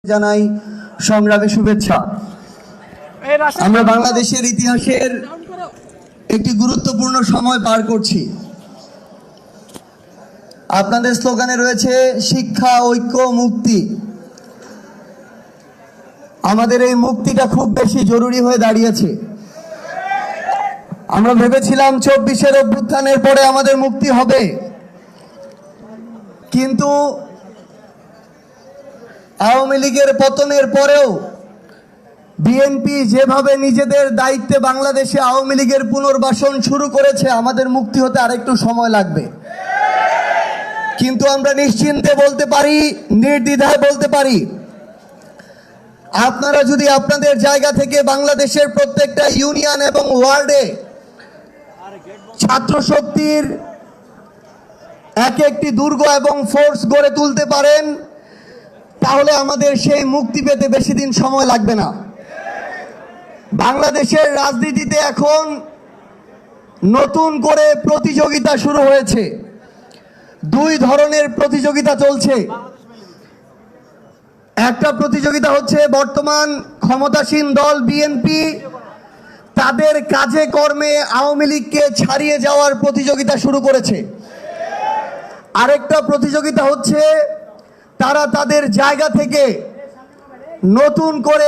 জানাই সংগ্রামী শুভেচ্ছা। আমরা বাংলাদেশের ইতিহাসের একটি গুরুত্বপূর্ণ সময় পার করছি। আপনাদের স্লোগানে রয়েছে শিক্ষা, ঐক্য, মুক্তি। আমাদের এই মুক্তিটা খুব বেশি জরুরি হয়ে দাঁড়িয়েছে। আমরা ভেবেছিলাম 24-এর অভ্যুত্থানের পরে আমাদের মুক্তি হবে, কিন্তু আওয়ামী লীগের পতনের পরেও বিএনপি যেভাবে নিজেদের দায়িত্বে বাংলাদেশে আওয়ামী লীগের পুনর্বাসন শুরু করেছে, আমাদের মুক্তি হতে আরেকটু সময় লাগবে। কিন্তু আমরা নিশ্চিন্তে বলতে পারি, নির্দ্বিধায় বলতে পারি, আপনারা যদি আপনাদের জায়গা থেকে বাংলাদেশের প্রত্যেকটা ইউনিয়ন এবং ওয়ার্ডে ছাত্র শক্তির এক একটি দুর্গ এবং ফোর্স গড়ে তুলতে পারেন, তাহলে আমাদের সেই মুক্তি পেতে বেশি দিন সময় লাগবে না। বাংলাদেশের রাজনীতিতে এখন নতুন করে প্রতিযোগিতা শুরু হয়েছে। দুই ধরনের প্রতিযোগিতা চলছে। একটা প্রতিযোগিতা হচ্ছে বর্তমান ক্ষমতাসীন দল বিএনপি তাদের কাজে কর্মে আওয়ামী লীগকে ছাড়িয়ে যাওয়ার প্রতিযোগিতা শুরু করেছে। আরেকটা প্রতিযোগিতা হচ্ছে তারা তাদের জায়গা থেকে নতুন করে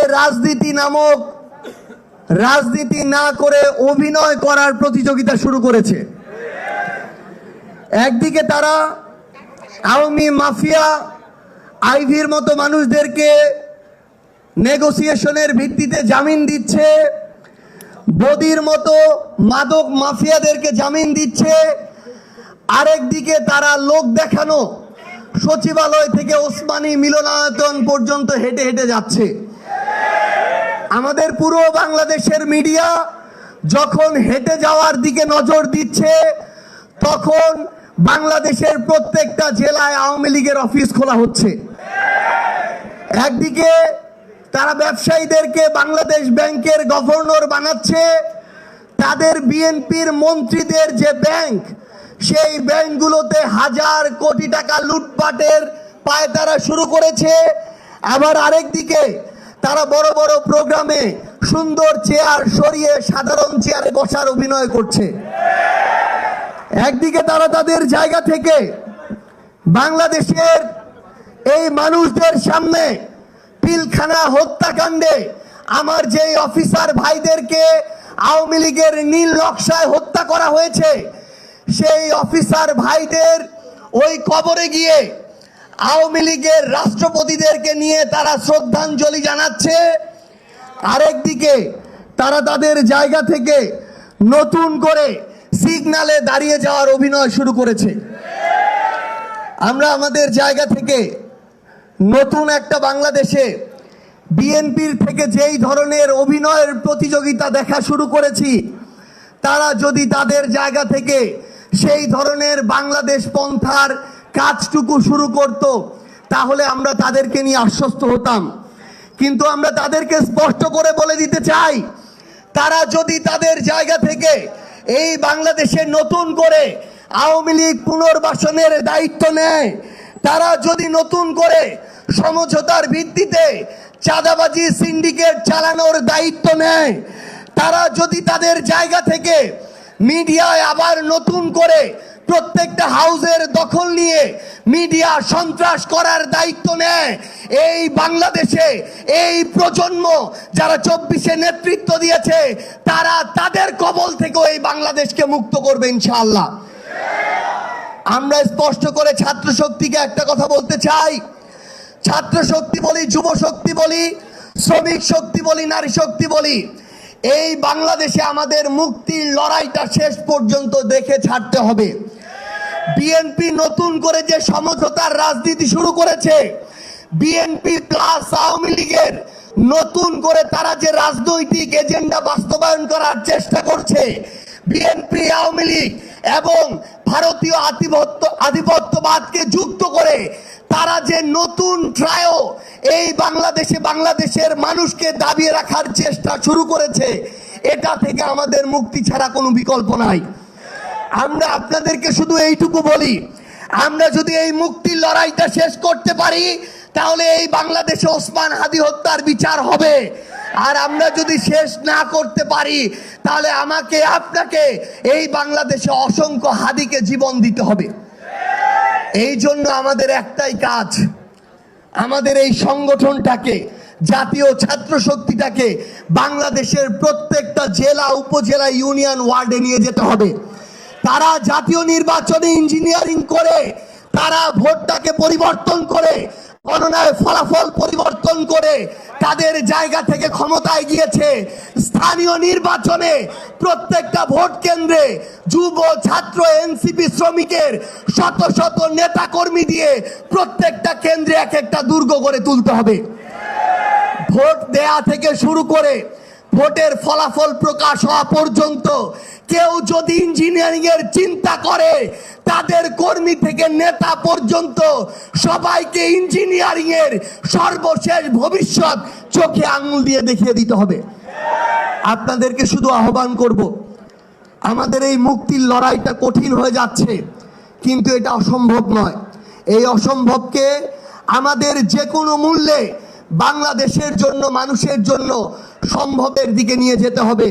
রাজনীতি না করে অভিনয় করার প্রতিযোগিতা শুরু করেছে। একদিকে তারা আওয়ামী মাফিয়া আইভির মতো মানুষদেরকে নেগোসিয়েশনের ভিত্তিতে জামিন দিচ্ছে, বদির মতো মাদক মাফিয়াদেরকে জামিন দিচ্ছে। আরেকদিকে তারা লোক দেখানো সচিবালয় থেকে ওসমানী মিলনায়তন পর্যন্ত হেঁটে হেঁটে যাচ্ছে। আমাদের পুরো বাংলাদেশের মিডিয়া যখন হেঁটে যাওয়ার দিকে নজর দিচ্ছে, তখন বাংলাদেশের প্রত্যেকটা জেলায় আওয়ামী লীগের অফিস খোলা হচ্ছে। একদিকে তারা ব্যবসায়ীদেরকে বাংলাদেশ ব্যাংকের গভর্নর বানাচ্ছে, তাদের বিএনপির মন্ত্রীদের যে ব্যাংক, সেই ব্যাংকগুলোতে হাজার কোটি টাকা লুটপাটের পায়তারা শুরু করেছে। আবার আরেকদিকে তারা বড় বড় প্রোগ্রামে সুন্দর চেয়ার সরিয়ে সাধারণ চেয়ারে বসার অভিনয় করছে। একদিকে তারা তাদের জায়গা থেকে বাংলাদেশের এই মানুষদের সামনে পিলখানা হত্যাকাণ্ডে আমার যেই অফিসার ভাইদেরকে আওয়ামী লীগের নীল নকশায় হত্যা করা হয়েছে, সেই অফিসার ভাইদের ওই কবরে গিয়ে আওয়ামী লীগের রাষ্ট্রপতিদেরকে নিয়ে তারা শ্রদ্ধাঞ্জলি জানাচ্ছে। আরেকদিকে তারা তাদের জায়গা থেকে নতুন করে সিগন্যালে দাঁড়িয়ে যাওয়ার অভিনয় শুরু করেছে। আমরা আমাদের জায়গা থেকে নতুন একটা বাংলাদেশে বিএনপির থেকে যেই ধরনের অভিনয়ের প্রতিযোগিতা দেখা শুরু করেছি, তারা যদি তাদের জায়গা থেকে সেই ধরনের বাংলাদেশ পন্থার কাজটুকু শুরু করত, তাহলে আমরা তাদেরকে নিয়ে আশ্বস্ত হতাম। কিন্তু আমরা তাদেরকে স্পষ্ট করে বলে দিতে চাই, তারা যদি তাদের জায়গা থেকে এই বাংলাদেশে নতুন করে আওয়ামী লীগ পুনর্বাসনের দায়িত্ব নেয়, তারা যদি নতুন করে সমঝোতার ভিত্তিতে চাঁদাবাজি সিন্ডিকেট চালানোর দায়িত্ব নেয়, তারা যদি তাদের জায়গা থেকে মিডিয়ায় আবার নতুন করে প্রত্যেকটা হাউসের দখল নিয়ে মিডিয়া সন্ত্রাস করার দায়িত্ব নেয়, এই বাংলাদেশে এই প্রজন্ম যারা 24-এ নেতৃত্ব দিয়েছে, তারা তাদের কবল থেকে এই বাংলাদেশকে মুক্ত করবে ইনশাআল্লাহ। আমরা স্পষ্ট করে ছাত্র শক্তিকে একটা কথা বলতে চাই। ছাত্র শক্তি বলি, যুব শক্তি বলি, শ্রমিক শক্তি বলি, নারী শক্তি বলি, এই বাংলাদেশে আমাদের মুক্তির লড়াইটা শেষ পর্যন্ত দেখে ছাড়তে হবে। বিএনপি নতুন করে যে সমঝোতার রাজনীতি শুরু করেছে, বিএনপি প্লাস আওয়ামী লীগের নতুন করে তারা যে রাজনৈতিক এজেন্ডা বাস্তবায়ন করার চেষ্টা করছে, বিএনপি, আওয়ামী লীগ এবং ভারতীয় আধিপত্যবাদকে যুক্ত করে তারা যে নতুন ট্রায়ো এই বাংলাদেশের মানুষকে দাবিয়ে রাখার চেষ্টা শুরু করেছে, এটা থেকে আমাদের মুক্তি ছাড়া কোনো বিকল্প নাই। আমরা আপনাদেরকে শুধু এইটুকু বলি, আমরা যদি এই মুক্তির লড়াইটা শেষ করতে পারি তাহলে এই বাংলাদেশে ওসমান হাদি হত্যার বিচার হবে। আর আমরা যদি শেষ না করতে পারি তাহলে আমাকে আপনাকে এই বাংলাদেশে অসংখ্য হাদিকে জীবন দিতে হবে। এই জন্য আমাদের একটাই কাজ, আমাদের এই সংগঠনটাকে, জাতীয় ছাত্র শক্তিটাকে বাংলাদেশের প্রত্যেকটা জেলা, উপজেলা, ইউনিয়ন, ওয়ার্ডে নিয়ে যেতে হবে। তারা জাতীয় নির্বাচনে ইঞ্জিনিয়ারিং করে, তারা ভোটটাকে পরিবর্তন করে, গণনায় ফলাফল পরিবর্তন করে তাদের জায়গা থেকে ক্ষমতায় গিয়েছে। স্থানীয় নির্বাচনে প্রত্যেকটা ভোট কেন্দ্রে যুব, ছাত্র, এনসিপি, শ্রমিকের শত শত নেতা কর্মী দিয়ে প্রত্যেকটা কেন্দ্রে এক একটা দুর্গ করে তুলতে হবে। ভোট দেয়া থেকে শুরু করে ভোটের ফলাফল প্রকাশ হওয়া পর্যন্ত কেউ যদি ইঞ্জিনিয়ারিং এর চিন্তা করে, তাদের কর্মী থেকে নেতা পর্যন্ত সবাইকে ইঞ্জিনিয়ারিং এর সর্বশেষ ভবিষ্যৎ চোখে আঙুল দিয়ে দেখিয়ে দিতে হবে। আপনাদেরকে শুধু আহ্বান করব, আমাদের এই মুক্তির লড়াইটা কঠিন হয়ে যাচ্ছে, কিন্তু এটা অসম্ভব নয়। এই অসম্ভবকে আমাদের যে কোনো মূল্যে বাংলাদেশের জন্য, মানুষের জন্য সম্ভবের দিকে নিয়ে যেতে হবে।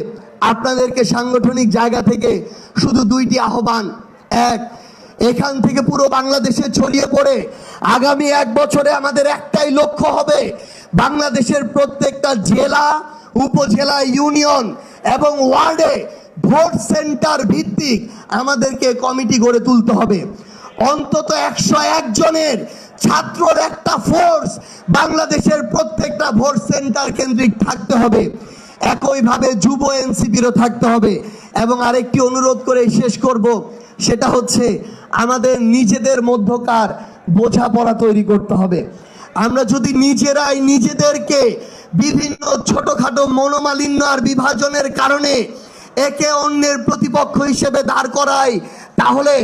আপনাদেরকে সাংগঠনিক জায়গা থেকে শুধু দুইটি আহ্বান। এক, এখান থেকে পুরো বাংলাদেশে ছড়িয়ে পড়ে আগামী 1 বছরে আমাদের একটাই লক্ষ্য হবে, বাংলাদেশের প্রত্যেকটা জেলা, উপজেলা, ইউনিয়ন এবং ওয়ার্ডে ভোট সেন্টার ভিত্তিক আমাদেরকে কমিটি গড়ে তুলতে হবে। অন্তত 101 জনের ছাত্রর একটা ফোর্স বাংলাদেশের প্রত্যেকটা ভোট সেন্টার কেন্দ্রিক থাকতে হবে। একইভাবে যুব এনসিপিরও থাকতে হবে। এবং আরেকটি অনুরোধ করে শেষ করব, সেটা হচ্ছে আমাদের নিজেদের মধ্যকার বোঝাপড়া তৈরি করতে হবে। আমরা যদি নিজেরাই নিজেদেরকে বিভিন্ন ছোটখাটো মনোমালিন্য আর বিভাজনের কারণে একে অন্যের প্রতিপক্ষ হিসেবে দাঁড় করাই, তাহলে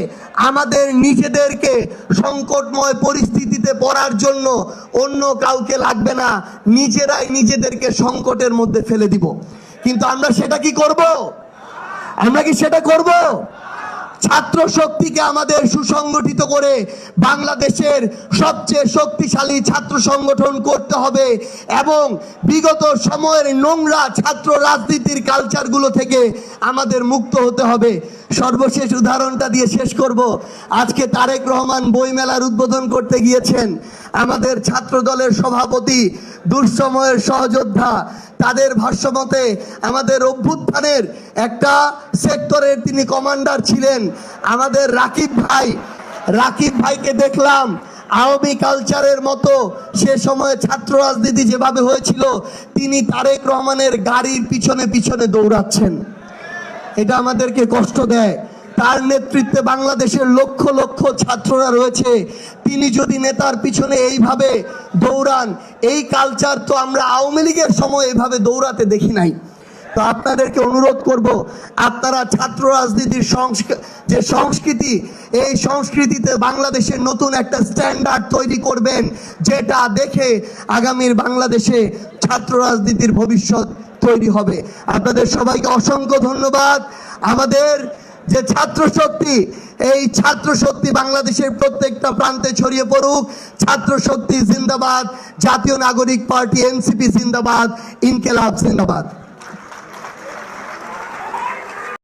আমাদের নিজেদেরকে সংকটময় পরিস্থিতিতে পড়ার জন্য অন্য কাউকে লাগবে না, নিজেরাই নিজেদেরকে সংকটের মধ্যে ফেলে দিব। কিন্তু আমরা সেটা কি করব? আমরা কি সেটা করব? ছাত্র শক্তিকে আমাদের সুসংগঠিত করে বাংলাদেশের সবচেয়ে শক্তিশালী ছাত্র সংগঠন করতে হবে এবং বিগত সময়ের নোংরা ছাত্র রাজনীতির কালচারগুলো থেকে আমাদের মুক্ত হতে হবে। সর্বশেষ উদাহরণটা দিয়ে শেষ করব। আজকে তারেক রহমান বইমেলার উদ্বোধন করতে গিয়েছেন। আমাদের ছাত্র দলের সভাপতি, দুঃসময়ের সহযোদ্ধা, তাদের ভাষ্যমতে আমাদের অভ্যুত্থানের একটা সেক্টরের তিনি কমান্ডার ছিলেন, আমাদের রাকিব ভাইকে দেখলাম আওয়ামী কালচারের মতো সে সময় ছাত্র রাজনীতি যেভাবে হয়েছিল, তিনি তারেক রহমানের গাড়ির পিছনে পিছনে দৌড়াচ্ছেন। এটা আমাদেরকে কষ্ট দেয়। তার নেতৃত্বে বাংলাদেশের লক্ষ লক্ষ ছাত্ররা রয়েছে, তিনি যদি নেতার পিছনে এইভাবে দৌড়ান, এই কালচার তো আমরা আওয়ামী লীগের সময় এইভাবে দৌড়াতে দেখি নাই। তো আপনাদেরকে অনুরোধ করব, আপনারা ছাত্র রাজনীতির যে সংস্কৃতি, এই সংস্কৃতিতে বাংলাদেশের নতুন একটা স্ট্যান্ডার্ড তৈরি করবেন, যেটা দেখে আগামীর বাংলাদেশে ছাত্র রাজনীতির ভবিষ্যৎ তৈরি হবে। আপনাদের সবাইকে অসংখ্য ধন্যবাদ। আমাদের যে ছাত্র শক্তি, এই ছাত্র শক্তি বাংলাদেশের প্রত্যেকটা প্রান্তে ছড়িয়ে পড়ুক। ছাত্র শক্তি জিন্দাবাদ, জাতীয় নাগরিক পার্টি এনসিপি জিন্দাবাদ, ইনকিলাব জিন্দাবাদ।